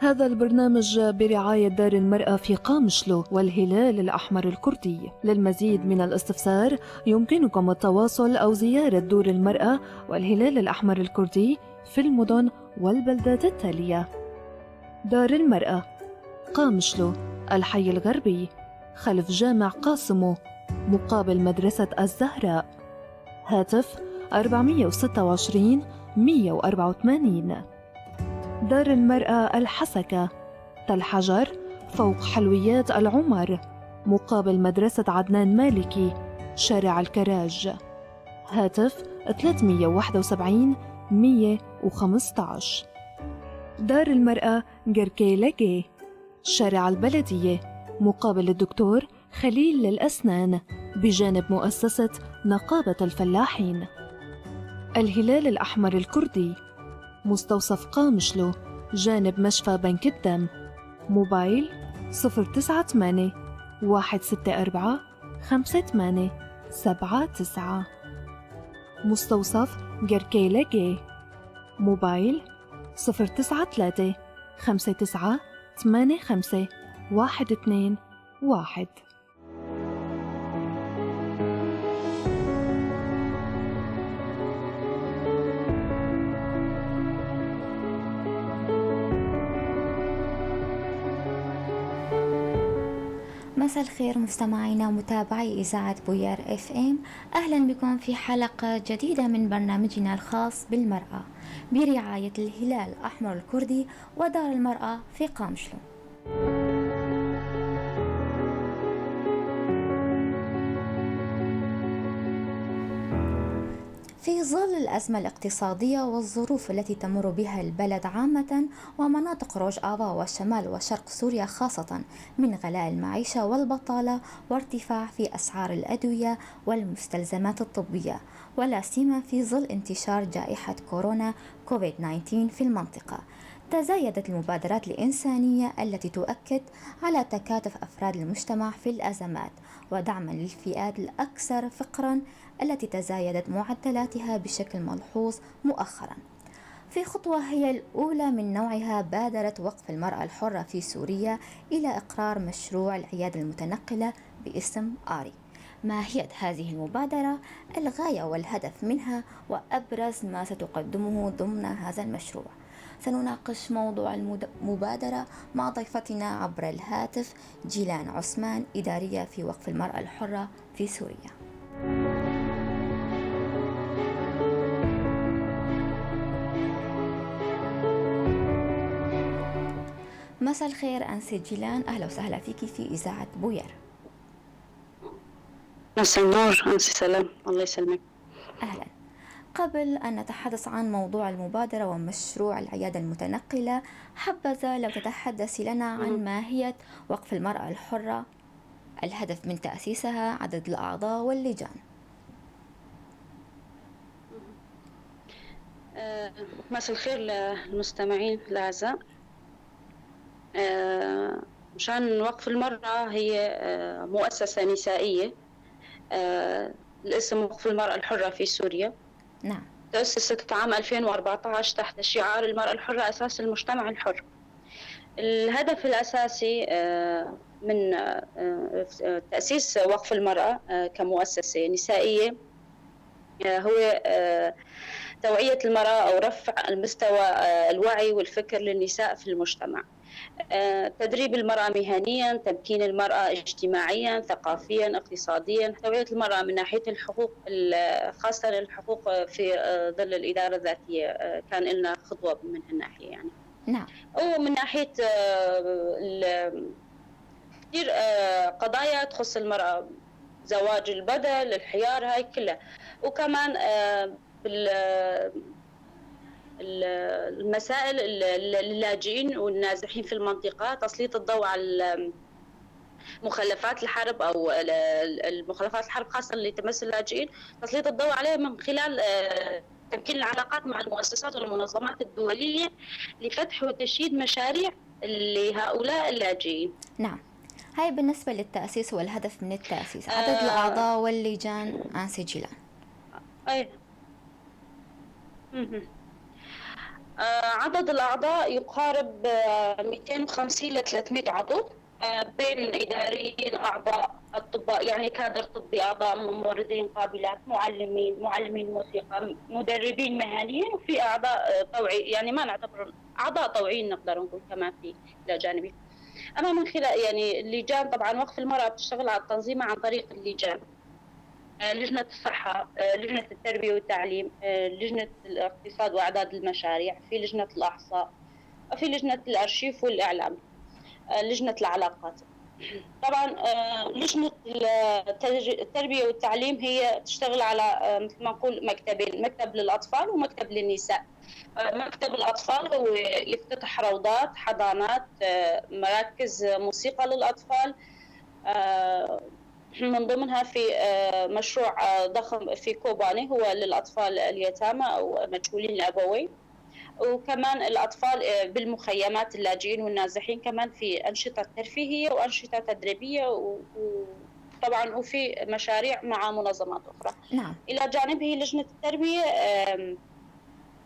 هذا البرنامج برعاية دار المرأة في قامشلو والهلال الأحمر الكردي. للمزيد من الاستفسار يمكنكم التواصل أو زيارة دور المرأة والهلال الأحمر الكردي في المدن والبلدات التالية: دار المرأة قامشلو، الحي الغربي، خلف جامع قاسمو، مقابل مدرسة الزهراء. هاتف 426 184. دار المرأة الحسكة، تل حجر، فوق حلويات العمر، مقابل مدرسة عدنان مالكي، شارع الكراج. هاتف 371 115. دار المرأة جركي لقي، شارع البلدية، مقابل الدكتور خليل للأسنان، بجانب مؤسسة نقابة الفلاحين. الهلال الأحمر الكردي، مستوصف قامشلو، جانب مشفى بنك الدم. موبايل 098 164 5879. مستوصف جركي لقي. موبايل 093 59 85 121. مساء الخير مستمعينا ومتابعي إذاعة بوير اف ام. أهلا بكم في حلقة جديدة من برنامجنا الخاص بالمرأة برعاية الهلال الأحمر الكردي ودار المرأة في قامشلو. في ظل الأزمة الاقتصادية والظروف التي تمر بها البلد عامة ومناطق روجافا وشمال وشرق سوريا خاصة من غلاء المعيشة والبطالة وارتفاع في أسعار الأدوية والمستلزمات الطبية، ولا سيما في ظل انتشار جائحة كورونا كوفيد-19 في المنطقة، تزايدت المبادرات الإنسانية التي تؤكد على تكاتف أفراد المجتمع في الأزمات ودعما للفئات الأكثر فقرا التي تزايدت معدلاتها بشكل ملحوظ مؤخرا. في خطوة هي الأولى من نوعها بادرت وقف المرأة الحرة في سوريا إلى إقرار مشروع العيادة المتنقلة باسم آري. ماهية هذه المبادرة، الغاية والهدف منها، وأبرز ما ستقدمه ضمن هذا المشروع. سنناقش موضوع المبادرة مع ضيفتنا عبر الهاتف جيلان عثمان، إدارية في وقف المرأة الحرة في سوريا. مساء الخير أنسة جيلان، أهلا وسهلا فيكي في إذاعة بوير. مساء النور أنسة سلام، الله يسلمك. أهلا. قبل أن نتحدث عن موضوع المبادرة ومشروع العيادة المتنقلة، حبذا لو تتحدثي لنا عن ماهية وقف المرأة الحرة، الهدف من تأسيسها، عدد الأعضاء واللجان. مساء الخير للمستمعين الأعزاء. مشان وقف المرأة هي مؤسسة نسائية، الاسم وقف المرأة الحرة في سوريا. نعم. تأسست عام 2014 تحت شعار المرأة الحرة أساس المجتمع الحر. الهدف الأساسي من تأسيس وقف المرأة كمؤسسة نسائية هو توعية المرأة أو رفع المستوى الوعي والفكر للنساء في المجتمع، تدريب المرأة مهنيا، تمكين المرأة اجتماعيا، ثقافيا، اقتصاديا، توعية المرأة من ناحية الحقوق، خاصة الحقوق في ظل الإدارة الذاتية. كان لنا خطوة من هالناحية يعني. نعم. ومن ناحية كثير قضايا تخص المرأة، زواج البدل، الحيار، هاي كلها. وكمان المسائل اللاجئين والنازحين في المنطقة، تسليط الضوء على مخلفات الحرب أو المخلفات الحرب خاصة اللي تمس اللاجئين، تسليط الضوء عليه من خلال تمكين العلاقات مع المؤسسات والمنظمات الدولية لفتح وتشييد مشاريع لهؤلاء اللاجئين. نعم. هاي بالنسبة للتأسيس والهدف من التأسيس. عدد الأعضاء واللجان أنسة جيلان. أي عدد الأعضاء يقارب 250 ل 300 عضو، بين إداريين، أعضاء أطباء يعني كادر طبي، أعضاء ممرضين، قابلات، معلمين موسيقى، مدربين مهنيين، وفي أعضاء طوعي يعني ما نعتبر أعضاء طوعيين نقدر نقول كمان في إلى جانبي. أما من خلال يعني اللجان، طبعا وقف المرأة بتشتغل على التنظيم عن طريق اللجان، لجنة الصحة، لجنة التربية والتعليم، لجنة الاقتصاد وإعداد المشاريع، في لجنة الأحصاء، في لجنة الأرشيف والإعلام، لجنة العلاقات. طبعا لجنة التربية والتعليم هي تشتغل على مثل ما نقول مكتبين، مكتب للأطفال ومكتب للنساء. مكتب الأطفال هو يفتتح روضات، حضانات، مراكز موسيقى للأطفال، من ضمنها في مشروع ضخم في كوباني هو للأطفال اليتامى أو مجهولين الأبوين، وكمان الأطفال بالمخيمات اللاجئين والنازحين، كمان في أنشطة ترفيهية وأنشطة تدريبية وطبعا وفي مشاريع مع منظمات أخرى. نعم. إلى جانبه لجنة التربية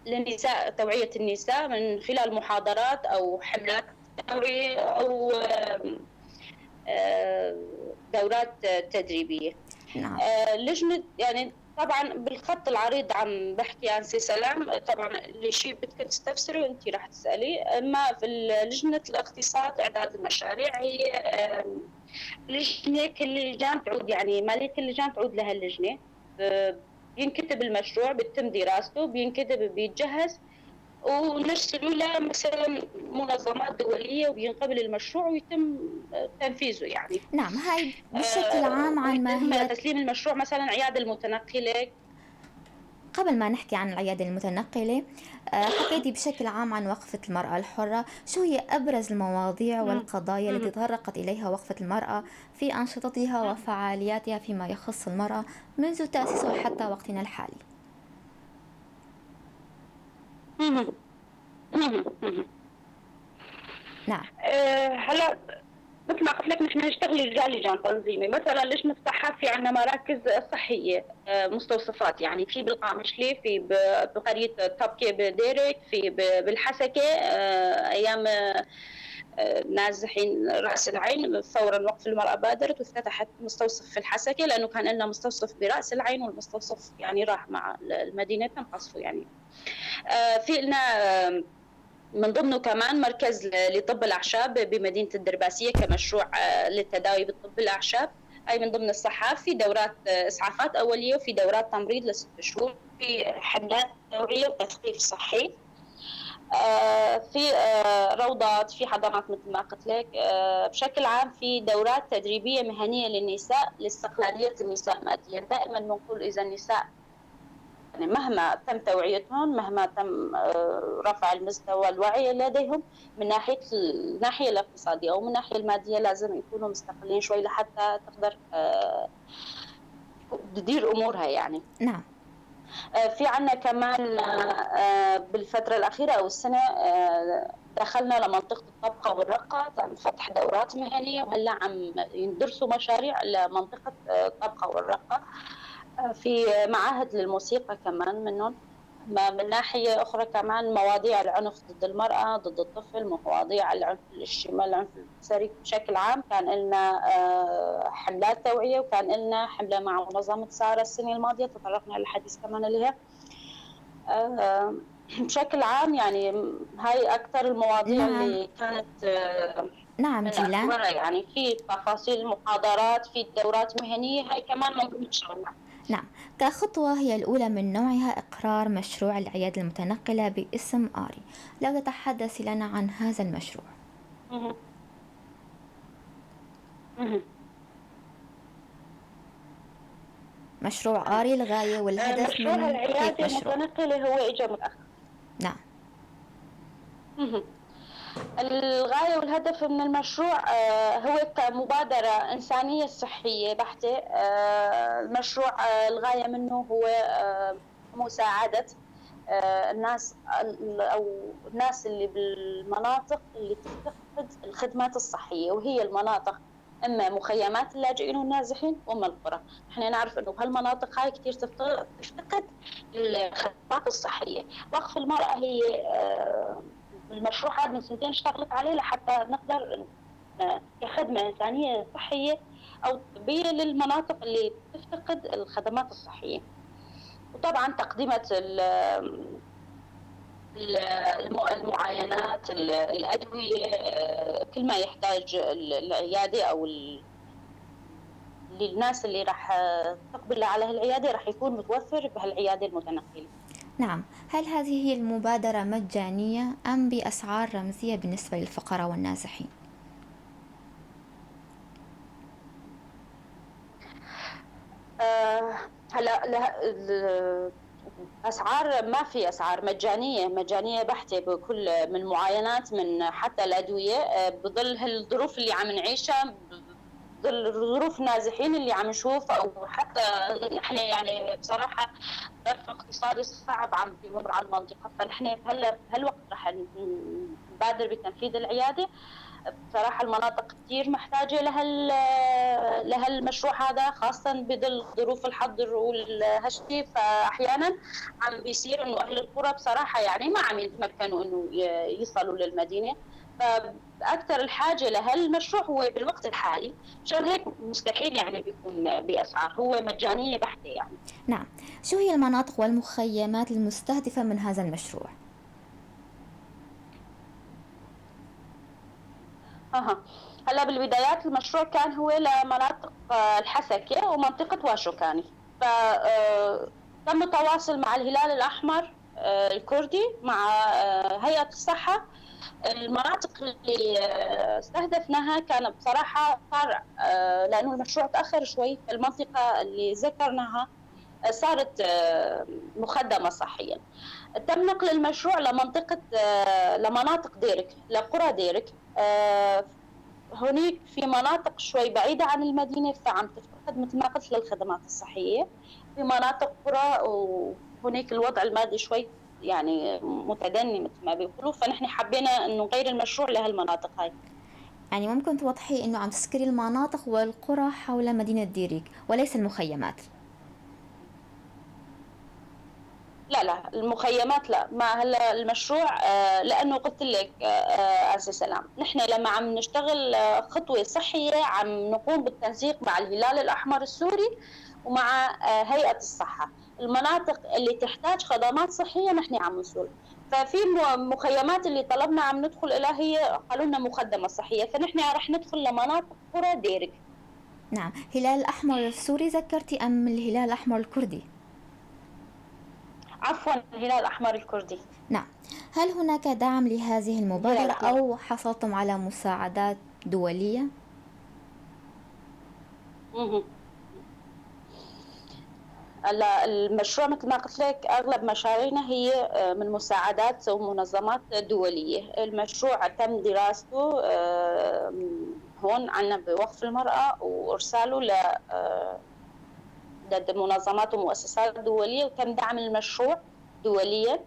للنساء، توعية النساء من خلال محاضرات أو حملات توعية أو دورات تدريبية. نعم. لجنة يعني طبعا بالخط العريض عم بحكي عن سي سلام، طبعا اللي شيء بدك تستفسري وانت راح تسألي. اما في لجنة الاقتصاد اعداد المشاريع، هي لجنة كل اللجان تعود يعني مالية اللجان تعود لها اللجنة، بينكتب المشروع، بيتم دراسته، بينكتب، بيتجهز ونرسلوا له مثلا منظمات دولية، وبينقبل المشروع ويتم تنفيذه يعني. نعم، هاي بشكل عام عن ويتم ماهية. تسليم المشروع مثلا عيادة المتنقلة. قبل ما نحكي عن العيادة المتنقلة، حكيتي بشكل عام عن وقفة المرأة الحرة. شو هي أبرز المواضيع والقضايا التي تطرقت إليها وقفة المرأة في أنشطتها وفعالياتها فيما يخص المرأة منذ تأسيسها حتى وقتنا الحالي؟ نعم. هلا مثل ما قلت لك نحن نشتغل رجال لجان تنظيمي، مثلا ليش نفتحها في عندنا مراكز صحيه، مستوصفات يعني في بالقامشلي، في بقريه طبكه بديرك، في بالحسكه، ايام نازحين راس العين فورا وقف المراه بادرت وافتتحت مستوصف في الحسكه، لانه كان لنا مستوصف براس العين والمستوصف يعني راح مع المدينه تم قصفه يعني. في لنا من ضمنه كمان مركز لطب الأعشاب بمدينة الدرباسية كمشروع للتداوي بالطب الأعشاب، أي من ضمن الصحة. في دورات إسعافات أولية، وفي دورات تمريض ل6 شهور، في حملات توعية وتثقيف صحي، في روضات، في حضانات مثل ما قلت لك. بشكل عام في دورات تدريبية مهنية للنساء لاستقلالية النساء ماديا. دائما بنقول إذا النساء يعني مهما تم توعيتهم، مهما تم رفع المستوى الوعي لديهم من ناحية الناحية الاقتصادية أو من الناحية المادية، لازم يكونوا مستقلين شوي لحتى تقدر تدير أمورها يعني. نعم. في عنا كمان بالفترة الأخيرة أو السنة دخلنا لمنطقة الطبخة والرقة، تم فتح دورات مهنية، وهلا عم يندرسوا مشاريع لمنطقة الطبخة والرقة. في معاهد للموسيقى كمان منهم. من ناحية أخرى كمان مواضيع العنف ضد المرأة، ضد الطفل، مواضيع العنف الاجتماعي، العنف الأسري بشكل عام. كان لنا حملات توعية، وكان لنا حملة مع منظمة سارة السنة الماضية تطرقنا للحديث كمان لها. بشكل عام يعني هاي أكثر المواضيع نعم. اللي كانت نعم من جيلان. أخبارها يعني. في تفاصيل محاضرات، في دورات مهنية، هاي كمان من ضمن شغلنا. نعم، كخطوة هي الأولى من نوعها إقرار مشروع العيادة المتنقلة باسم آري. لو تتحدث لنا عن هذا المشروع. مه. مه. مشروع آري، الغاية والهدف مشروع من هيك العيادة مشروع. المتنقلة هو إجا متأخر. نعم. الغاية والهدف من المشروع هو كمبادرة إنسانية صحية بحتة. المشروع الغاية منه هو مساعدة الناس أو الناس اللي بالمناطق اللي تفتقد الخدمات الصحية، وهي المناطق إما مخيمات اللاجئين والنازحين وإما القرى. إحنا نعرف إنه بهالمناطق هاي كتير تفتقد الخدمات الصحية. وقف المرأة هي المشروع هذا من سنتين اشتغلت عليه لحتى نقدر كخدمة إنسانية صحية أو طبية للمناطق اللي تفتقد الخدمات الصحية. وطبعا تقديمة المعاينات، الأدوية، كل ما يحتاج العيادة أو للناس اللي راح تقبل على هالعيادة راح يكون متوفر بهالعيادة المتنقلة. نعم، هل هذه هي المبادرة مجانية أم بأسعار رمزية بالنسبة للفقراء والنازحين؟ هلا اسعار، ما في اسعار مجانيه بحته بكل من معاينات، من حتى الادويه، بظل هالظروف اللي عم نعيشها، بظل ظروف النازحين اللي عم نشوف، او حتى نحن يعني بصراحه ظرف اقتصادي صعب عم بيمر على المنطقه. فنحن بهالوقت رح نبادر بتنفيذ العياده. بصراحة المناطق كثير محتاجة لهالمشروع هذا، خاصة بظل ظروف الحظر والهشتي. فأحيانا عم بيصير إنه أهل القرى بصراحة يعني ما عم يتمكنوا إنه يصلوا للمدينة. فأكثر الحاجة لهالمشروع هو بالوقت الحالي، عشان هيك مستحيل يعني بيكون بأسعار، هو مجانية بحتة يعني. نعم، شو هي المناطق والمخيمات المستهدفة من هذا المشروع؟ هلا بالبدايات المشروع كان هو لمناطق الحسكة ومنطقة واشوكاني. تم التواصل مع الهلال الأحمر الكردي، مع هيئة الصحة. المناطق اللي استهدفناها كان بصراحة صار لأنه المشروع تأخر شوي، المنطقة اللي ذكرناها صارت مخدمة صحيا. تم نقل المشروع لمناطق ديرك، لقرى ديرك. هناك في مناطق شوي بعيدة عن المدينة فعم تفتقد مثل ما قلت للخدمات الصحية. في مناطق قرى وهناك الوضع المادي شوي يعني متدني مثل ما بيقولوا، فنحن حبينا انه نغير المشروع لهالمناطق هاي. يعني ممكن توضحي انه عم تسكري المناطق والقرى حول مدينة ديريك وليس المخيمات؟ لا المخيمات لا، ما هلا المشروع لانه قلت لك عز السلام، نحن لما عم نشتغل خطوه صحيه عم نقوم بالتنسيق مع الهلال الاحمر السوري ومع هيئه الصحه. المناطق اللي تحتاج خدمات صحيه نحن عم نوصل. ففي مخيمات اللي طلبنا عم ندخل لها هي قالوا لنا مخدمه صحيه، فنحن رح ندخل لمناطق قرى ديرك. نعم، هلال الأحمر السوري ذكرتي أم الهلال الأحمر الكردي؟ عفوا الهلال الأحمر الكردي. نعم، هل هناك دعم لهذه المبادرة أو حصلتم على مساعدات دولية؟ المشروع مثل ما قلت لك أغلب مشاريعنا هي من مساعدات ومنظمات دولية. المشروع تم دراسته هون عنا بوقف المرأة وإرساله لمنظمات ومؤسسات دولية، وتم دعم المشروع دوليا.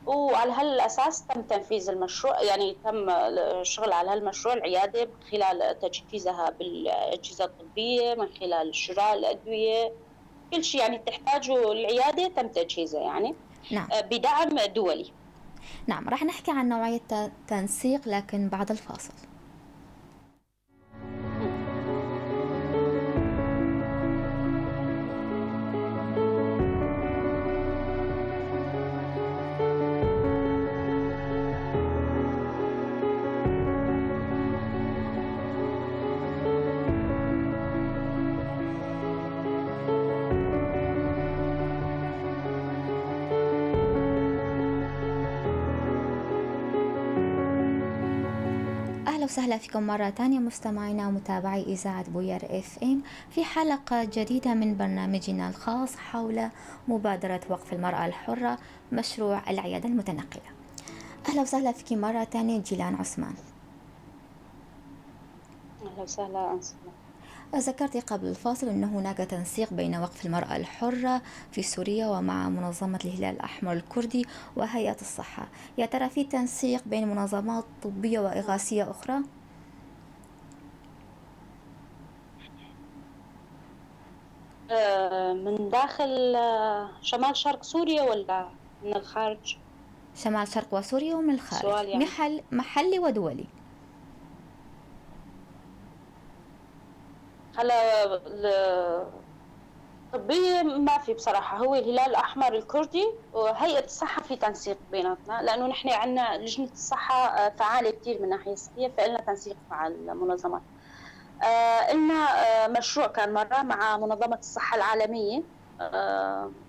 وعلى هالأساس تم تنفيذ المشروع، يعني تم الشغل على هالمشروع العيادة من خلال تجهيزها بالأجهزة الطبية، من خلال شراء الأدوية، كل شيء يعني تحتاجه العيادة تم تجهيزه يعني. نعم. بدعم دولي. نعم، رح نحكي عن نوعية تنسيق لكن بعد الفاصل. وسهلا فيكم مرة تانية مستمعينا ومتابعي إذاعة بوير اف ام في حلقة جديدة من برنامجنا الخاص حول مبادرة وقف المرأة الحرة مشروع العيادة المتنقلة. أهلا وسهلا فيك مرة تانية جيلان عثمان. أهلا وسهلا أنسة. ذكرتي قبل الفاصل أن هناك تنسيق بين وقف المرأة الحرة في سوريا ومع منظمة الهلال الأحمر الكردي وهيئة الصحة. يا ترى في تنسيق بين منظمات طبية وإغاثية أخرى؟ من داخل شمال شرق سوريا ولا من الخارج؟ شمال شرق وسوريا ومن الخارج، السؤال يعني. محلي ودولي. هلا طبية ما في بصراحة، هو الهلال الأحمر الكردي وهيئة الصحة في تنسيق بيناتنا، لأنه نحن عندنا لجنة الصحة فعالة كتير من الناحية الصحية، فإلنا تنسيق مع المنظمات. إلنا مشروع كان مرة مع منظمة الصحة العالمية،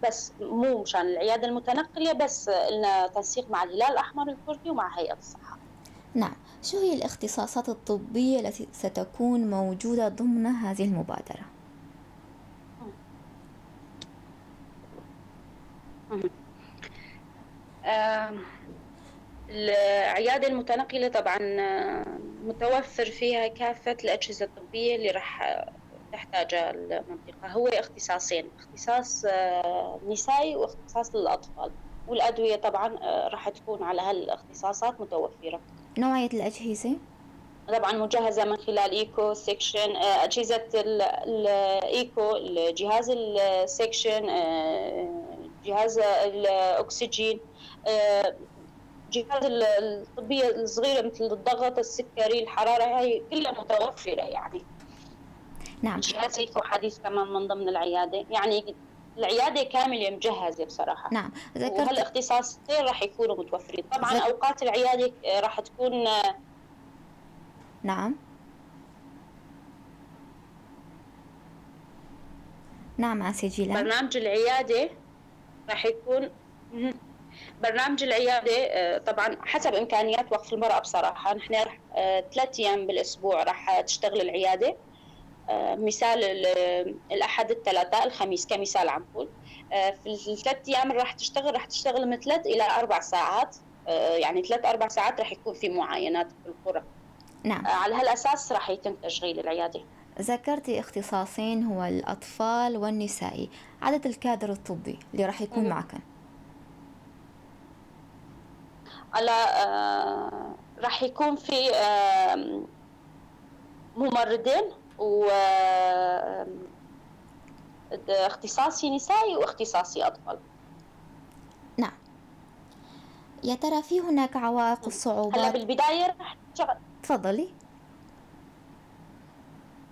بس مو مشان العيادة المتنقلة، بس إلنا تنسيق مع الهلال الأحمر الكردي ومع هيئة الصحة. نعم، شو هي الاختصاصات الطبية التي ستكون موجودة ضمن هذه المبادرة؟ العيادة المتنقلة طبعا متوفر فيها كافة الأجهزة الطبية اللي راح تحتاجها المنطقة. هو اختصاصين، اختصاص نسائي واختصاص للأطفال، والأدوية طبعا راح تكون على هالاختصاصات متوفرة. نوعية الأجهزة؟ طبعا مجهزة من خلال إيكو سيكشن، أجهزة الإيكو، الجهاز السيكشن، جهاز الأكسجين، جهاز الطبية الصغيرة مثل الضغط، السكري، الحرارة، هاي كلها متوفرة يعني. نعم. جهاز إيكو حديث كمان من ضمن العيادة، يعني العيادة كاملة مجهزة بصراحة. نعم، وهالاختصاصين راح يكونوا متوفرين. طبعا أوقات العيادة راح تكون نعم. نعم عسجلة. برنامج العيادة راح يكون برنامج العيادة طبعا حسب إمكانيات وقف المرأة. بصراحة نحن رح 3 أيام بالأسبوع راح تشتغل العيادة، مثال الأحد، الثلاثاء، الخميس كمثال عم بقول. في ال3 أيام راح تشتغل من 3 إلى 4 ساعات، يعني 3-4 ساعات راح يكون في معاينات في القرى. نعم. على هالأساس راح يتم تشغيل العيادة. ذكرتي اختصاصين هو الأطفال والنسائي، عدد الكادر الطبي اللي راح يكون معك؟ على راح يكون في ممرضين واختصاصي نسائي واختصاصي أطفال. نعم. يا ترى في هناك عوائق الصعوبات؟ هلا بالبداية رح تفضلي.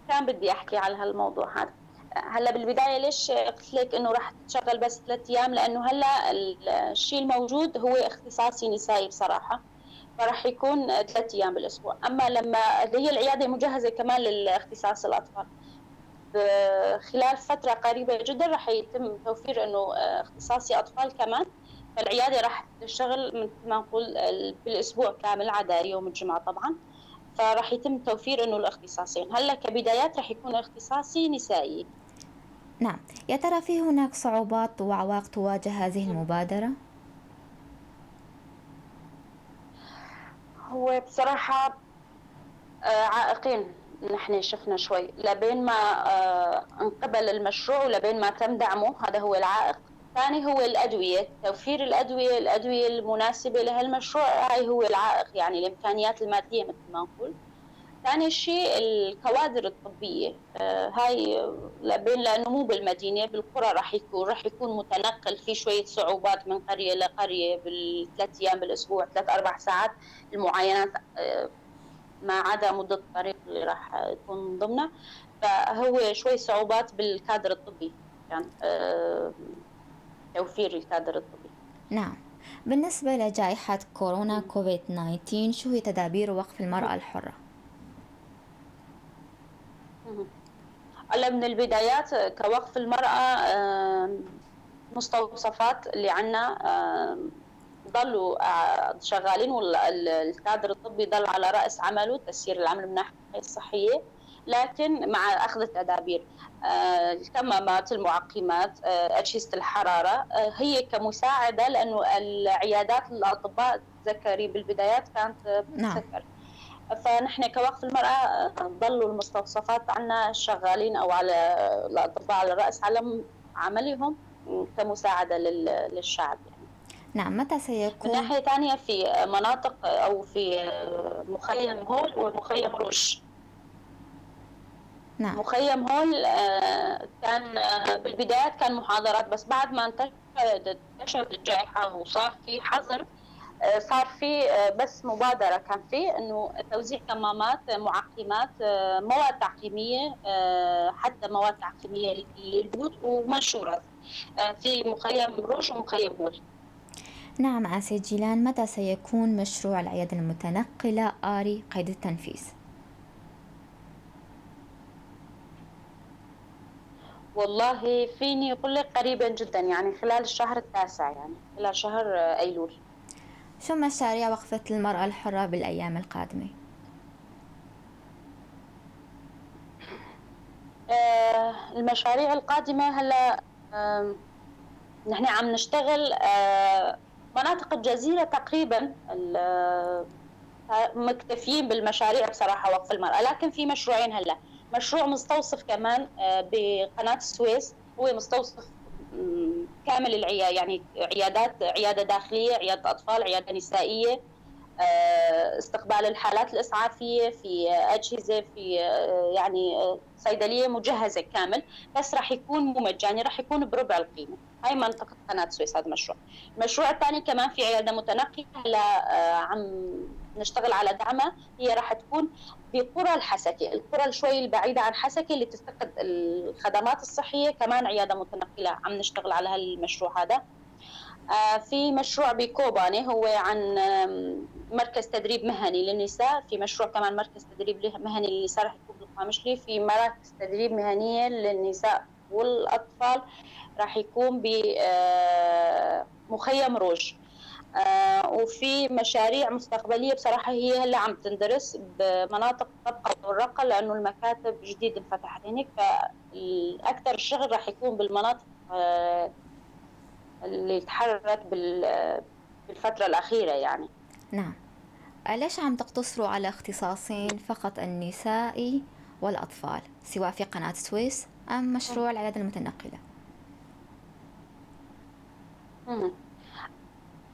كان بدي أحكي على هالموضوع هذا. هلا بالبداية ليش قلت لك إنه راح تشتغل بس 3 أيام؟ لأنه هلا الشيء الموجود هو اختصاصي نسائي بصراحة، فراح يكون 3 أيام بالأسبوع. أما لما هي العيادة مجهزة كمان للاختصاص الأطفال، خلال فترة قريبة جدا راح يتم توفير إنه اختصاصي أطفال كمان. فالعيادة راح تشتغل مثل ما نقول بالأسبوع كامل عدا يوم الجمعة طبعا، فراح يتم توفير إنه الاختصاصين. هلا كبدايات راح يكون اختصاصي نسائي. نعم. يا ترى في هناك صعوبات وعوائق تواجه هذه المبادرة؟ هو بصراحة عائقين نحن شفنا شوي لبين ما انقبل المشروع ولبين ما تم دعمه، هذا هو العائق. الثاني هو الأدوية، توفير الأدوية المناسبة لهالمشروع، هاي هو العائق، يعني الإمكانيات المادية مثل ما نقول. ثاني شيء الكوادر الطبية، هاي لأنه مو بالمدينة، بالقرى راح يكون متنقل، في شوية صعوبات من قرية لقرية بال3 أيام بالأسبوع، 3-4 ساعات المعاينات، ما عدا مدة الطريق اللي راح تكون من ضمنها. فهو شوي صعوبات بالكادر الطبي، يعني توفير الكادر الطبي. نعم. بالنسبة لجائحة كورونا كوفيد 19، شو هي تدابير وقف المرأة الحرة؟ هلا من البدايات كوقف المرأة، مستوصفات اللي عنا ضلوا شغالين، والكادر الطبي ضل على رأس عمله، تسيير العمل من الناحية الصحية، لكن مع أخذ التدابير، الكمامات، المعقمات، أجهزة الحرارة، هي كمساعدة، لأنه العيادات الأطباء تذكري بالبدايات كانت بتسكر. فنحن كوقف المرأة ضلوا المستوصفات عنا شغالين، أو على الأطباء على رأس عملهم كمساعدة للشعب يعني. نعم. متى سيكون؟ من ناحية ثانية في مناطق أو في مخيم هول ومخيم روش، نعم. مخيم هول كان بالبدايات كان محاضرات، بس بعد ما انتشرت الجائحة وصار في حظر، صار في بس مبادرة كان في إنه توزيع كمامات، معقمات، مواد تعقيمية، حتى مواد تعقيمية للبيوت ومنشورات في مخيم روش ومخيم هول. نعم آسيا جيلان، متى سيكون مشروع العيادة المتنقلة آري قيد التنفيذ؟ والله فيني أقول لك قريبا جدا، يعني خلال الشهر التاسع، يعني خلال شهر أيلول. شو مشاريع وقفة المرأة الحرة بالأيام القادمة؟ المشاريع القادمة هلا نحن عم نشتغل مناطق الجزيرة تقريبا مكتفيين بالمشاريع بصراحة وقف المرأة، لكن في مشروعين هلا. مشروع مستوصف كمان بقناة السويس، هو مستوصف كامل العيادة، يعني عيادة داخلية، عيادة أطفال، عيادة نسائية، استقبال الحالات الإسعافية، في أجهزة، في يعني صيدلية مجهزة كامل، بس راح يكون مجاني، راح يكون بربع القيمة. هاي منطقة قناة السويس. هذا المشروع. المشروع الثاني كمان في عيادة متنقلة، هلا عم نشتغل على دعمها. هي راح تكون بقرى الحسكة، القرى شوي البعيدة عن حسكة اللي تفتقد الخدمات الصحية، كمان عيادة متنقلة عم نشتغل على هالمشروع هذا. في مشروع بكوباني هو عن مركز تدريب مهني للنساء. في مشروع كمان مركز تدريب مهني للنساء راح يكون بالقامشلي. في مراكز تدريب مهنية للنساء والأطفال راح يكون بمخيم روج. وفي مشاريع مستقبلية بصراحة هي هلا عم تندرس بمناطق طبقة والرقة، لأنه المكاتب جديد انفتحت هناك، فأكثر الشغل راح يكون بالمناطق اللي تحررت بالفترة الأخيرة يعني. نعم. ليش عم تقتصروا على اختصاصين فقط، النسائي والأطفال، سواء في قناة السويس أم مشروع العيادة المتنقلة؟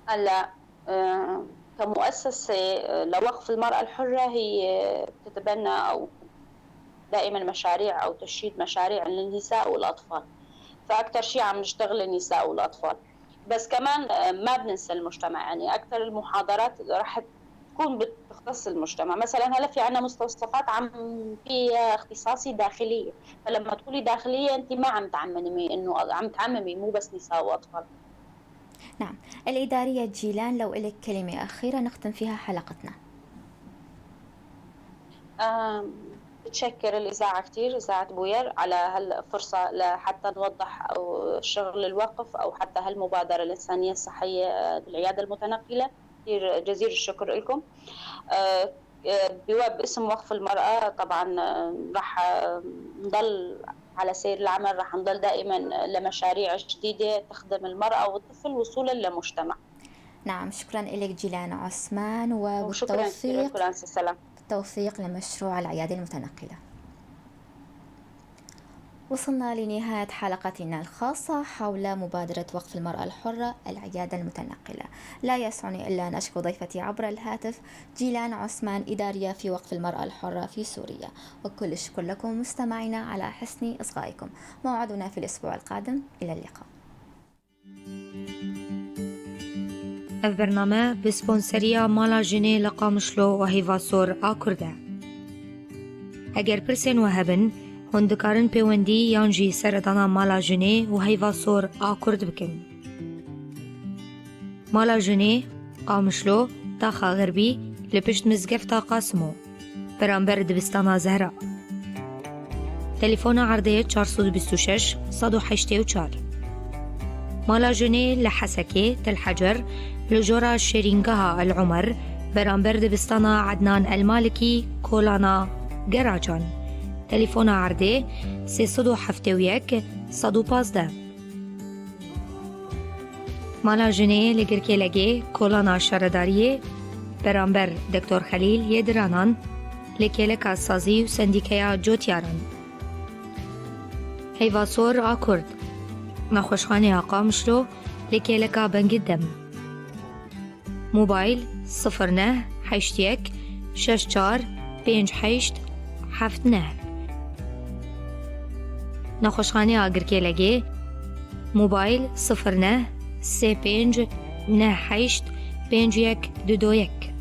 هلا كمؤسسة لوقف المرأة الحرة، هي بتتبنى أو دائما مشاريع أو تشييد مشاريع للنساء والأطفال، فأكثر شيء عم نشتغل للنساء والأطفال. بس كمان ما بننسى المجتمع، يعني أكثر المحاضرات راح تكون بتختص المجتمع. مثلا هلا في عنا مستوصفات عم فيها اختصاصي داخلية، فلما تقولي داخلية أنت ما عم تعممي إنه عم تعممي مو بس نساء وأطفال. نعم. الإدارية جيلان، لو إلك كلمة أخيرة نختم فيها حلقتنا. بتشكر الإذاعة كتير، إذاعة بوير، على هالفرصة لحتى نوضح أو شغل الوقف أو حتى هالمبادرة الإنسانية الصحية بالعيادة المتنقلة. كتير جزيل الشكر لكم. باسم وقف المرأة طبعا راح نضل على سير العمل، راح نضل دائما لمشاريع جديدة تخدم المرأة والطفل وصولا للمجتمع. نعم، شكرا لك جيلان عثمان، وشكرا كثير لكم. السلام. بالتوفيق لمشروع العيادة المتنقلة. وصلنا لنهاية حلقتنا الخاصة حول مبادرة وقف المرأة الحرة العيادة المتنقلة. لا يسعني إلا أن أشكر ضيفتي عبر الهاتف جيلان عثمان، إدارية في وقف المرأة الحرة في سوريا. وكل الشكر لكم مستمعينا على حسن إصغائكم. موعدنا في الأسبوع القادم، إلى اللقاء. البرنامج بسپانسریا مالا جنی لقامشلو و هیواسور آکرده. اگر پرسین و هبن هندکارن پیوندی یانجی سردانا مالا جنی و هیواسور آکرد بکن. مالا جنی قامشلو تاخا غربی لپشت مزگفتا قاسمو برانبر دبستانا زهرا. تليفون عرضية 426 184. مالا جنی لحسكي تل حجر لجورا شيرينغها العمر برانبر دبستانا عدنان المالكي كولانا جراجان. تليفون عرضي 371 115. مالا جني لگركي لگي كولانا شرداريه برانبر دكتور خليل يدرانان لكيلكا سازي و سنديكيا جوتياران. هيواسور آكورد نخوشخاني قامشلو لكيلكا بنقدم. موبايل 09 81 64 58 79. نخوشخانه آگرکه لگه موبایل 09 35 98 51 22